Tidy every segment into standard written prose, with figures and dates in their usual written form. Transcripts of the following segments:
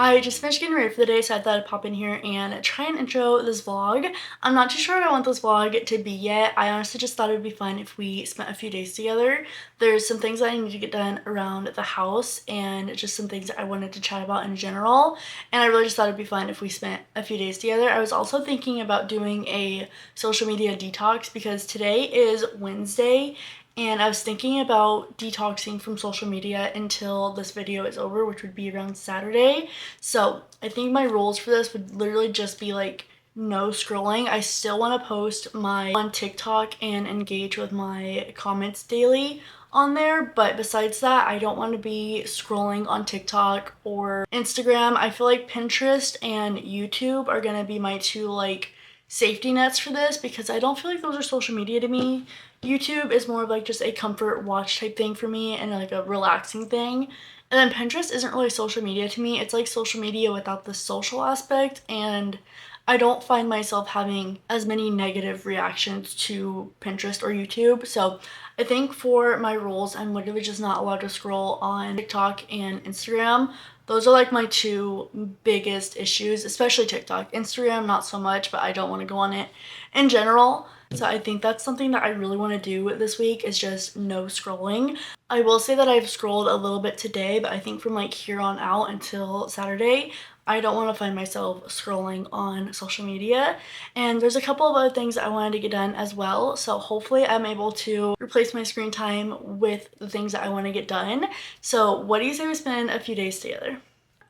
I just finished getting ready for the day, so I thought I'd pop in here and try and intro this vlog. I'm not too sure what I want this vlog to be yet. I honestly just thought it would be fun if we spent a few days together. There's some things that I need to get done around the house and just some things that I wanted to chat about in general. And I really just thought it'd be fun if we spent a few days together. I was also thinking about doing a social media detox because today is Wednesday and I was thinking about detoxing from social media until this video is over, which would be around Saturday. So I think my rules for this would literally just be like no scrolling. I still want to post my on TikTok and engage with my comments daily on there, but besides that, I don't want to be scrolling on TikTok or Instagram. I feel like Pinterest and YouTube are gonna be my two like safety nets for this because I don't feel like those are social media to me. YouTube is more of like just a comfort watch type thing for me and like a relaxing thing. And then Pinterest isn't really social media to me. It's like social media without the social aspect, and I don't find myself having as many negative reactions to Pinterest or YouTube. So I think for my rules, I'm literally just not allowed to scroll on TikTok and Instagram. Those are like my two biggest issues, especially TikTok. Instagram, not so much, but I don't want to go on it in general. So I think that's something that I really want to do this week is just no scrolling. I will say that I've scrolled a little bit today, but I think from like here on out until Saturday, I don't want to find myself scrolling on social media. And there's a couple of other things I wanted to get done as well. So hopefully I'm able to replace my screen time with the things that I want to get done. So what do you say we spend a few days together?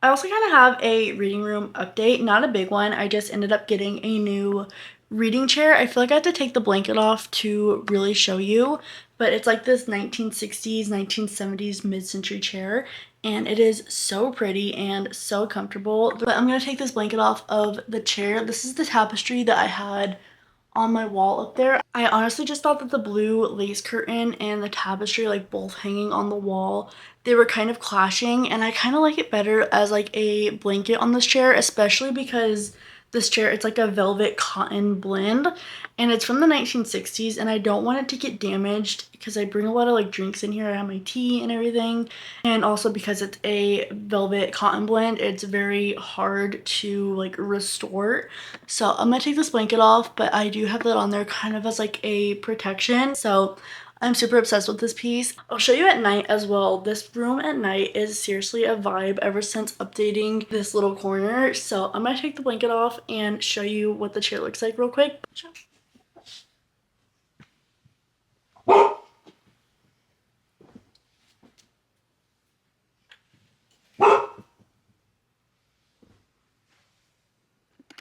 I also kind of have a reading room update, not a big one. I just ended up getting a new reading chair. I feel like I have to take the blanket off to really show you, but it's like this 1960s, 1970s mid-century chair, and it is so pretty and so comfortable. But I'm gonna take this blanket off of the chair. This is the tapestry that I had on my wall up there. I honestly just thought that the blue lace curtain and the tapestry, like both hanging on the wall, they were kind of clashing, and I kind of like it better as like a blanket on this chair, especially because this chair, it's like a velvet cotton blend and it's from the 1960s, and I don't want it to get damaged because I bring a lot of like drinks in here. I have my tea and everything, and also because it's a velvet cotton blend, it's very hard to like restore. So I'm gonna take this blanket off, but I do have that on there kind of as like a protection. So I'm super obsessed with this piece. I'll show you at night as well. This room at night is seriously a vibe ever since updating this little corner. So I'm gonna take the blanket off and show you what the chair looks like real quick.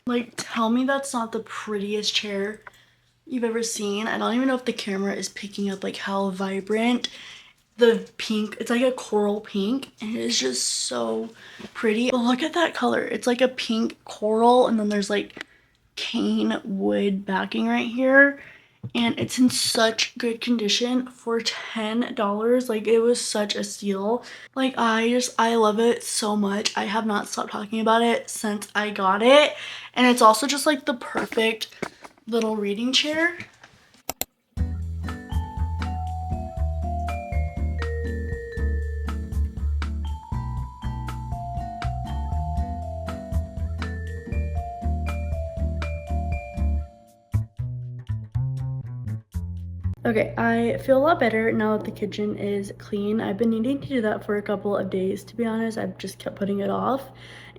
Like, tell me that's not the prettiest chair you've ever seen. I don't even know if the camera is picking up like how vibrant the pink, it's like a coral pink, and it is just so pretty. But look at that color. It's like a pink coral, and then there's like cane wood backing right here, and it's in such good condition for $10. Like, it was such a steal. Like, I love it so much. I have not stopped talking about it since I got it, and it's also just like the perfect little reading chair. Okay, I feel a lot better now that the kitchen is clean. I've been needing to do that for a couple of days, to be honest. I've just kept putting it off.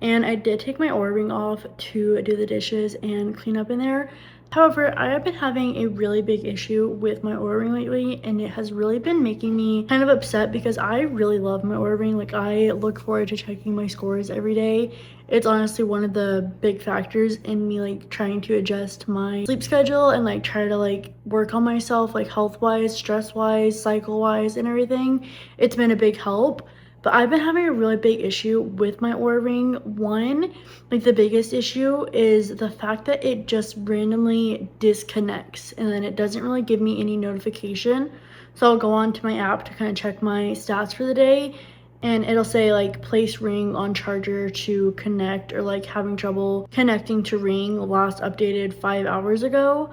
And I did take my Oura ring off to do the dishes and clean up in there. However, I have been having a really big issue with my Oura ring lately, and it has really been making me kind of upset because I really love my Oura ring. Like, I look forward to checking my scores every day. It's honestly one of the big factors in me like trying to adjust my sleep schedule and like try to like work on myself like health-wise, stress-wise, cycle-wise, and everything. It's been a big help. But I've been having a really big issue with my Oura ring. One, like the biggest issue is the fact that it just randomly disconnects and then it doesn't really give me any notification. So I'll go on to my app to kind of check my stats for the day, and it'll say like place ring on charger to connect, or like having trouble connecting to ring, last updated 5 hours ago.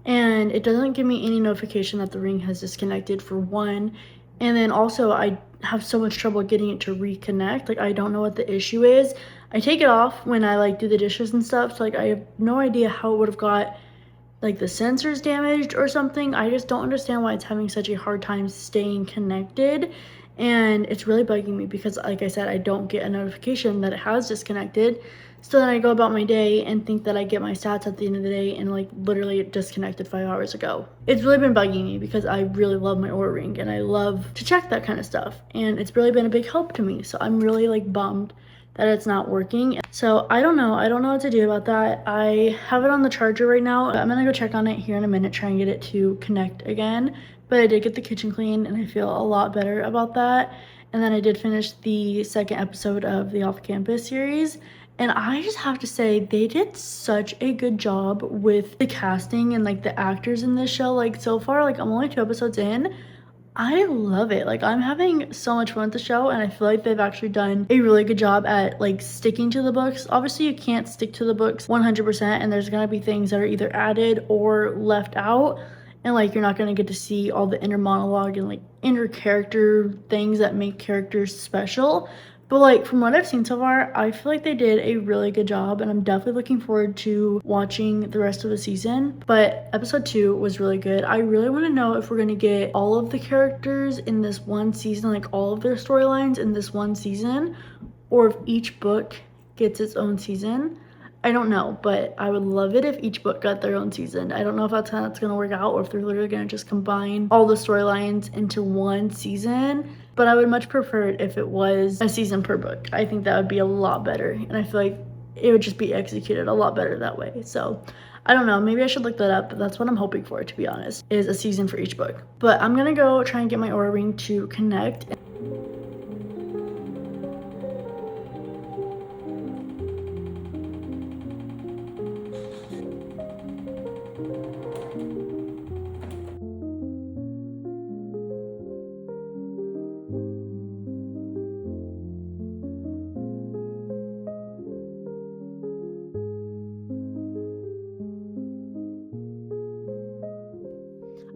And it doesn't give me any notification that the ring has disconnected, for one. And then also I have so much trouble getting it to reconnect. Like, I don't know what the issue is. I take it off when I like do the dishes and stuff, so like I have no idea how it would have got like the sensors damaged or something. I just don't understand why it's having such a hard time staying connected, and it's really bugging me because like I said, I don't get a notification that it has disconnected. So then I go about my day and think that I get my stats at the end of the day, and like literally it disconnected 5 hours ago. It's really been bugging me because I really love my Oura Ring and I love to check that kind of stuff, and it's really been a big help to me. So I'm really like bummed that it's not working. So I don't know what to do about that. I have it on the charger right now. I'm gonna go check on it here in a minute, try and get it to connect again. But I did get the kitchen clean and I feel a lot better about that. And then I did finish the second episode of the Off Campus series, and I just have to say they did such a good job with the casting and like the actors in this show. Like so far, like I'm only 2 episodes in, I love it. Like I'm having so much fun with the show, and I feel like they've actually done a really good job at like sticking to the books. Obviously you can't stick to the books 100%, and there's gonna be things that are either added or left out, and like you're not gonna get to see all the inner monologue and like inner character things that make characters special. But like from what I've seen so far, I feel like they did a really good job, and I'm definitely looking forward to watching the rest of the season. But episode 2 was really good. I really want to know if we're going to get all of the characters in this one season, like all of their storylines in this one season, or if each book gets its own season. I don't know, but I would love it if each book got their own season. I don't know if that's how it's going to work out, or if they're literally going to just combine all the storylines into one season. But I would much prefer it if it was a season per book. I think that would be a lot better, and I feel like it would just be executed a lot better that way. So I don't know, maybe I should look that up, but that's what I'm hoping for, to be honest, is a season for each book. But I'm gonna go try and get my Oura Ring to connect.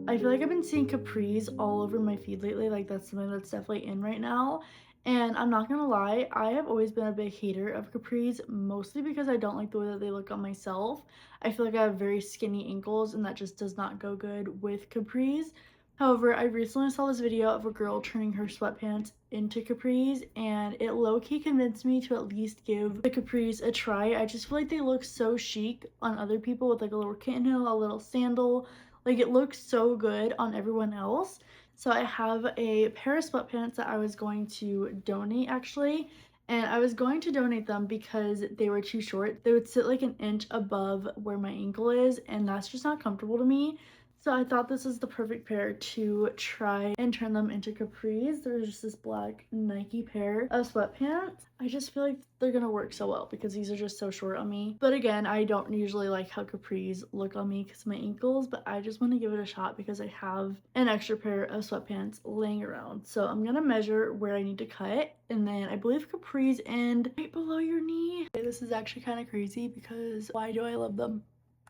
I feel like I've been seeing capris all over my feed lately. Like that's something that's definitely in right now. And I'm not gonna lie, I have always been a big hater of capris, mostly because I don't like the way that they look on myself. I feel like I have very skinny ankles, and that just does not go good with capris. However, I recently saw this video of a girl turning her sweatpants into capris, and it low-key convinced me to at least give the capris a try. I just feel like they look so chic on other people with like a little kitten heel, a little sandal. Like it looks so good on everyone else. So I have a pair of sweatpants that I was going to donate actually. And I was going to donate them because they were too short. They would sit like an inch above where my ankle is, and that's just not comfortable to me. So I thought this is the perfect pair to try and turn them into capris. There's just this black Nike pair of sweatpants. I just feel like they're gonna work so well because these are just so short on me. But again, I don't usually like how capris look on me because of my ankles, but I just want to give it a shot because I have an extra pair of sweatpants laying around. So I'm gonna measure where I need to cut, and then I believe capris end right below your knee. Okay, this is actually kind of crazy because why do I love them?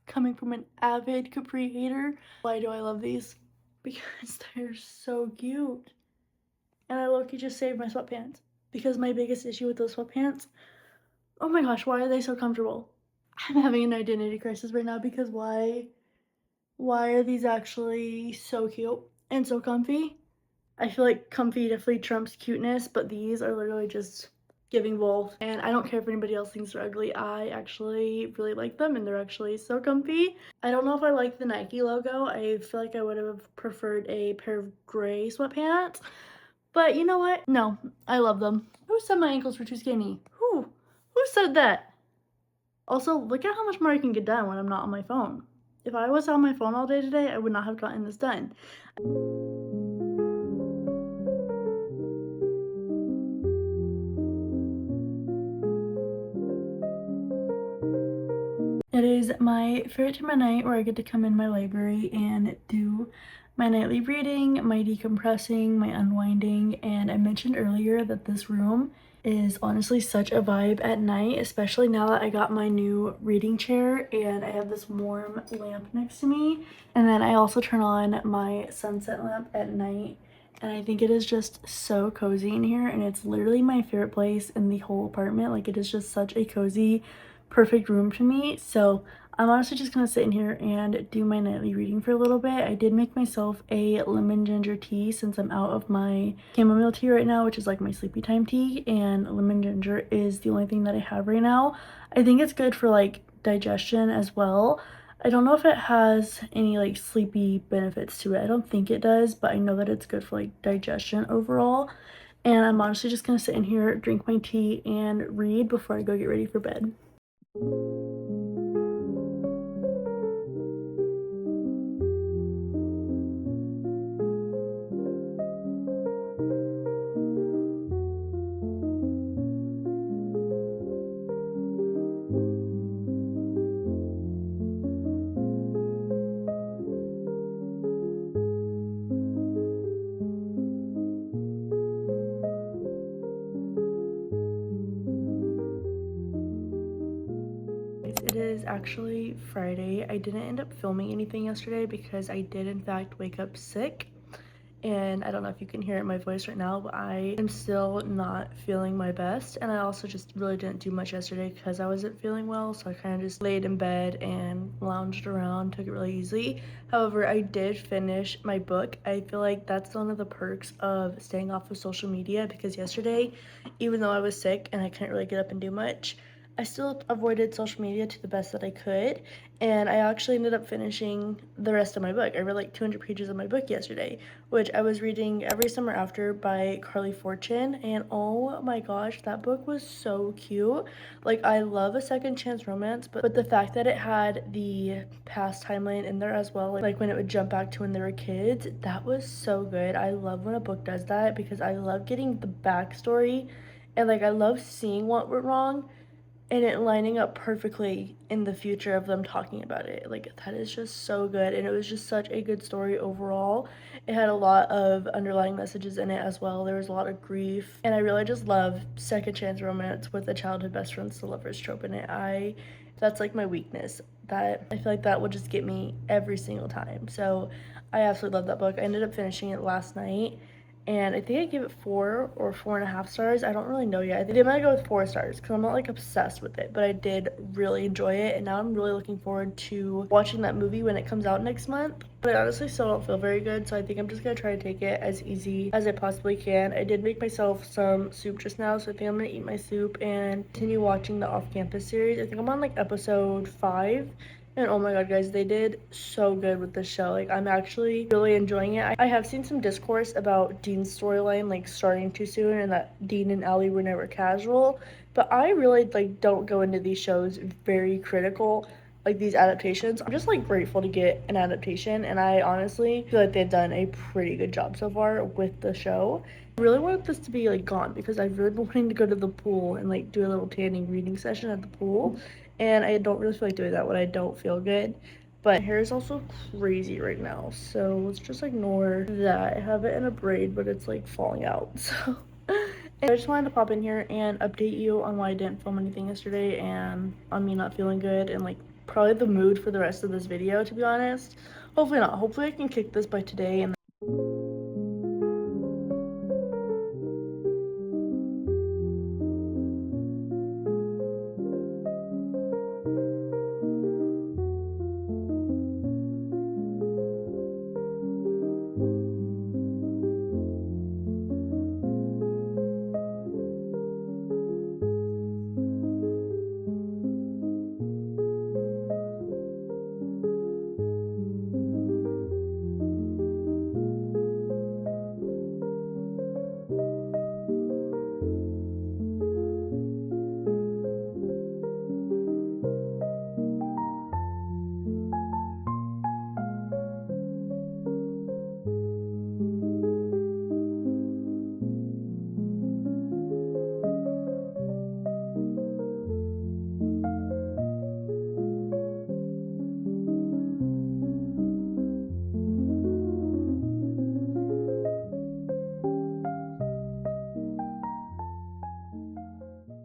Coming from an avid capri hater, why do I love these? Because they're so cute. And I low-key just saved my sweatpants because my biggest issue with those sweatpants, oh my gosh, why are they so comfortable? I'm having an identity crisis right now because why are these actually so cute and so comfy? I feel like comfy definitely trumps cuteness, but these are literally just giving both. And I don't care if anybody else thinks they're ugly. I actually really like them, and they're actually so comfy. I don't know if I like the Nike logo. I feel like I would have preferred a pair of gray sweatpants. But you know what? No, I love them. Who said my ankles were too skinny? Who said that? Also, look at how much more I can get done when I'm not on my phone. If I was on my phone all day today, I would not have gotten this done. It is my favorite time of night where I get to come in my library and do my nightly reading, my decompressing, my unwinding, and I mentioned earlier that this room is honestly such a vibe at night, especially now that I got my new reading chair and I have this warm lamp next to me. And then I also turn on my sunset lamp at night, and I think it is just so cozy in here, and it's literally my favorite place in the whole apartment. Like, it is just such a cozy, perfect room to me. So I'm honestly just gonna sit in here and do my nightly reading for a little bit. I did make myself a lemon ginger tea since I'm out of my chamomile tea right now, which is like my sleepy time tea, and lemon ginger is the only thing that I have right now. I think it's good for like digestion as well. I don't know if it has any like sleepy benefits to it. I don't think it does, but I know that it's good for like digestion overall. And I'm honestly just gonna sit in here, drink my tea, and read before I go get ready for bed. It is actually Friday. I didn't end up filming anything yesterday because I did in fact wake up sick. And I don't know if you can hear it in my voice right now, but I am still not feeling my best. And I also just really didn't do much yesterday because I wasn't feeling well. So I kind of just laid in bed and lounged around, took it really easy. However, I did finish my book. I feel like that's one of the perks of staying off of social media, because yesterday, even though I was sick and I couldn't really get up and do much, I still avoided social media to the best that I could, and I actually ended up finishing the rest of my book. I read like 200 pages of my book yesterday, which I was reading Every Summer After by Carly Fortune, and oh my gosh, that book was so cute. Like, I love a second chance romance, but the fact that it had the past timeline in there as well, like when it would jump back to when they were kids, that was so good. I love when a book does that because I love getting the backstory, and like I love seeing what went wrong and it lining up perfectly in the future of them talking about it. Like, that is just so good, and it was just such a good story overall. It had a lot of underlying messages in it as well. There was a lot of grief, and I really just love second chance romance with a childhood best friends to lovers trope in it. That's like my weakness, that I feel like that will just get me every single time. So I absolutely love that book. I ended up finishing it last night, and I think I gave it 4 or 4.5 stars. I don't really know yet. I think I might go with 4 stars because I'm not like obsessed with it, but I did really enjoy it, and now I'm really looking forward to watching that movie when it comes out next month. But I honestly still don't feel very good, so I think I'm just gonna try to take it as easy as I possibly can. I did make myself some soup just now, so I think I'm gonna eat my soup and continue watching the off-campus series. I think I'm on like episode 5. And oh my god, guys, they did so good with this show. Like, I'm actually really enjoying it. I have seen some discourse about Dean's storyline like starting too soon and that Dean and Ellie were never casual. But I really like don't go into these shows very critical, like these adaptations. I'm just like grateful to get an adaptation, and I honestly feel like they've done a pretty good job so far with the show. I really want this to be like gone because I've really been wanting to go to the pool and like do a little tanning reading session at the pool, and I don't really feel like doing that when I don't feel good. But my hair is also crazy right now, so let's just ignore that. I have it in a braid, but it's like falling out. So and I just wanted to pop in here and update you on why I didn't film anything yesterday, and on me not feeling good, and like probably the mood for the rest of this video, to be honest. Hopefully not. Hopefully I can kick this by today. And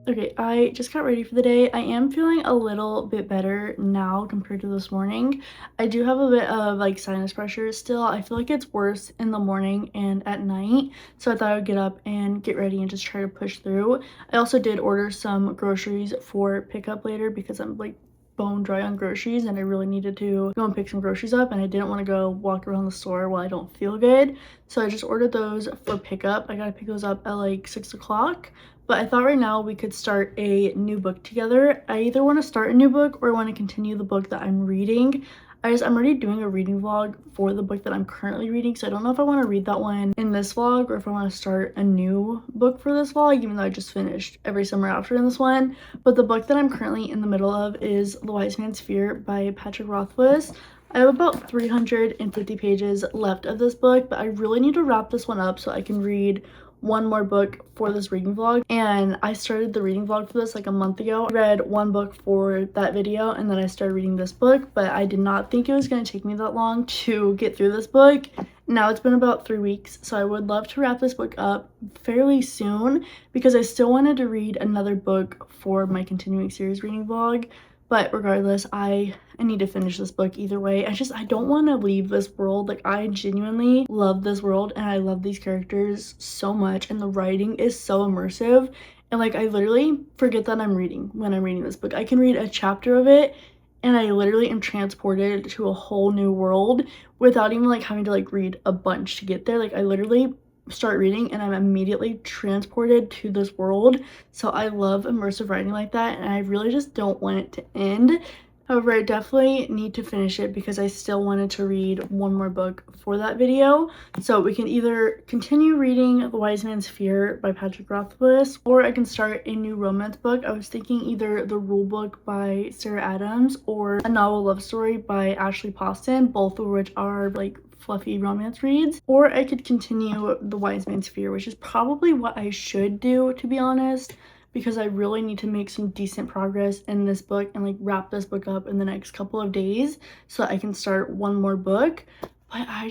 Okay, I just got ready for the day. I am feeling a little bit better now compared to this morning. I do have a bit of like sinus pressure still. I feel like it's worse in the morning and at night. So I thought I would get up and get ready and just try to push through. I also did order some groceries for pickup later because I'm like bone dry on groceries and I really needed to go and pick some groceries up, and I didn't want to go walk around the store while I don't feel good. So I just ordered those for pickup. I gotta pick those up at like 6 o'clock. But I thought right now we could start a new book together. I either want to start a new book or want to continue the book that I'm reading. I'm already doing a reading vlog for the book that I'm currently reading, so I don't know if I want to read that one in this vlog or if I want to start a new book for this vlog, even though I just finished Every Summer After in this one. But the book that I'm currently in the middle of is The Wise Man's Fear by Patrick Rothfuss. I have about 350 pages left of this book, but I really need to wrap this one up so I can read one more book for this reading vlog. And I started the reading vlog for this like a month ago. I read one book for that video and then I started reading this book, but I did not think it was going to take me that long to get through this book. Now it's been about 3 weeks, so I would love to wrap this book up fairly soon because I still wanted to read another book for my continuing series reading vlog. But regardless, I need to finish this book either way. I don't want to leave this world. Like, I genuinely love this world and I love these characters so much, and the writing is so immersive. And like, I literally forget that I'm reading when I'm reading this book. I can read a chapter of it and I literally am transported to a whole new world without even like having to like read a bunch to get there. Like, I literally start reading and I'm immediately transported to this world. So I love immersive writing like that, and I really just don't want it to end. However, I definitely need to finish it because I still wanted to read one more book for that video. So we can either continue reading The Wise Man's Fear by Patrick Rothfuss, or I can start a new romance book. I was thinking either The Rule Book by Sarah Adams or A Novel Love Story by Ashley Poston, both of which are like fluffy romance reads. Or I could continue The Wise Man's Fear, which is probably what I should do, to be honest, because I really need to make some decent progress in this book and like wrap this book up in the next couple of days so I can start one more book. But I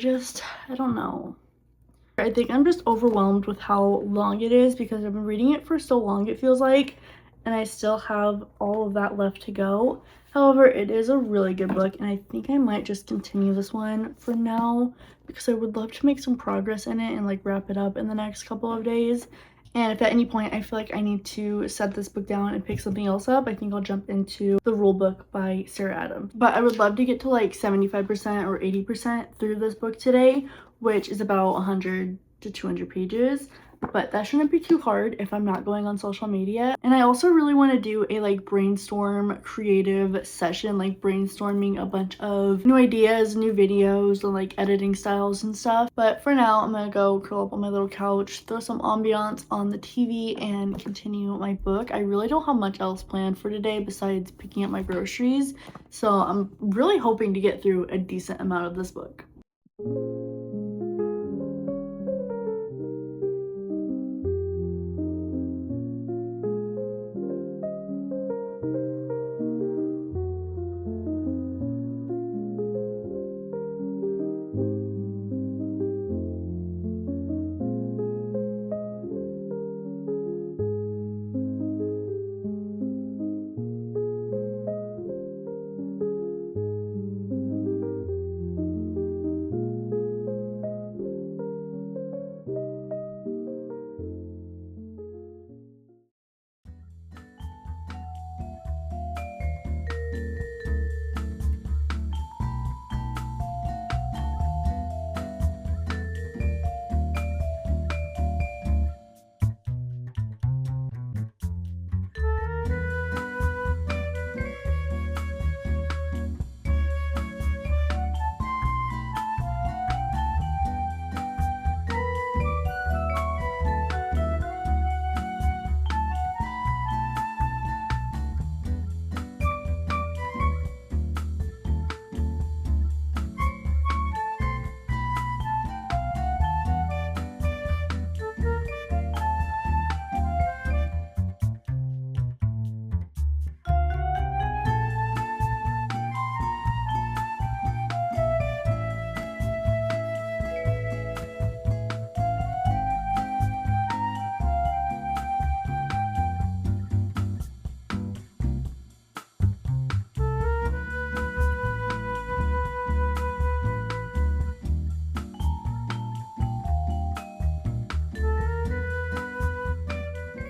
don't know. I think I'm just overwhelmed with how long it is because I've been reading it for so long, it feels like, and I still have all of that left to go. However, it is a really good book, and I think I might just continue this one for now because I would love to make some progress in it and like wrap it up in the next couple of days. And if at any point I feel like I need to set this book down and pick something else up, I think I'll jump into The Rule Book by Sarah Adams. But I would love to get to like 75% or 80% through this book today, which is about 100 to 200 pages. But that shouldn't be too hard if I'm not going on social media. And I also really want to do a like brainstorm creative session, like brainstorming a bunch of new ideas, new videos, and like editing styles and stuff. But for now, I'm gonna go curl up on my little couch, throw some ambiance on the TV, and continue my book. I really don't have much else planned for today besides picking up my groceries, so I'm really hoping to get through a decent amount of this book.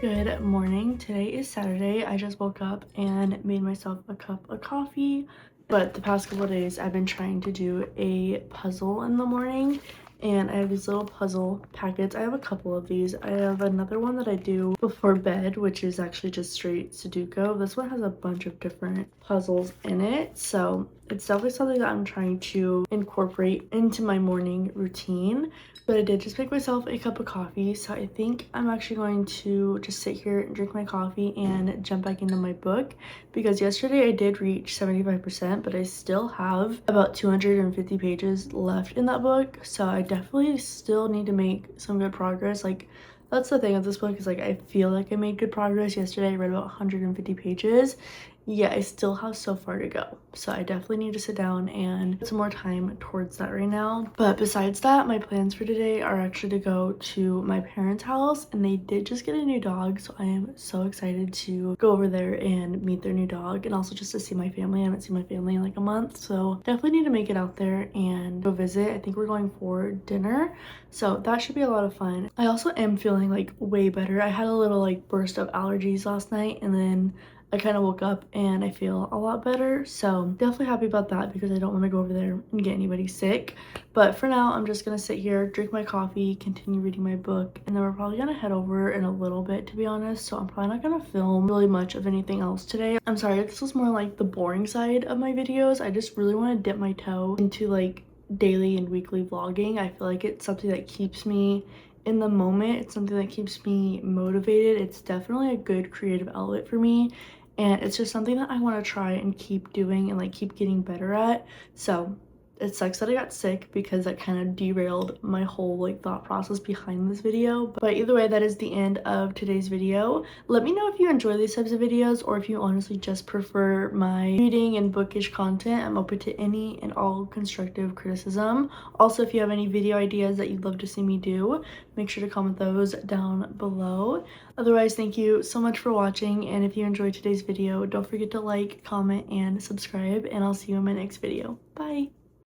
Good morning. Today is Saturday. I just woke up and made myself a cup of coffee. But the past couple of days, I've been trying to do a puzzle in the morning. And I have these little puzzle packets. I have a couple of these. I have another one that I do before bed, which is actually just straight Sudoku. This one has a bunch of different puzzles in it. So it's definitely something that I'm trying to incorporate into my morning routine. But I did just make myself a cup of coffee, so I think I'm actually going to just sit here and drink my coffee and jump back into my book, because yesterday I did reach 75%, but I still have about 250 pages left in that book, so I definitely still need to make some good progress. Like, that's the thing with this book, is like I feel like I made good progress. Yesterday I read about 150 pages. Yeah, I still have so far to go, so I definitely need to sit down and put some more time towards that right now. But besides that, my plans for today are actually to go to my parents' house, and they did just get a new dog, so I am so excited to go over there and meet their new dog, and also just to see my family. I haven't seen my family in like a month, so definitely need to make it out there and go visit. I think we're going for dinner, so that should be a lot of fun. I also am feeling like way better. I had a little like burst of allergies last night, and then I kind of woke up and I feel a lot better, so definitely happy about that, because I don't want to go over there and get anybody sick. But for now, I'm just gonna sit here, drink my coffee, continue reading my book, and then we're probably gonna head over in a little bit, to be honest, so I'm probably not gonna film really much of anything else today. I'm sorry if this was more like the boring side of my videos. I just really want to dip my toe into like daily and weekly vlogging. I feel like it's something that keeps me in the moment. It's something that keeps me motivated. It's definitely a good creative outlet for me, and it's just something that I want to try and keep doing and like keep getting better at. So it sucks that I got sick, because that kind of derailed my whole like thought process behind this video. But either way, that is the end of today's video. Let me know if you enjoy these types of videos, or if you honestly just prefer my reading and bookish content. I'm open to any and all constructive criticism. Also, if you have any video ideas that you'd love to see me do, make sure to comment those down below. Otherwise, thank you so much for watching, and if you enjoyed today's video, don't forget to like, comment, and subscribe, and I'll see you in my next video. Bye!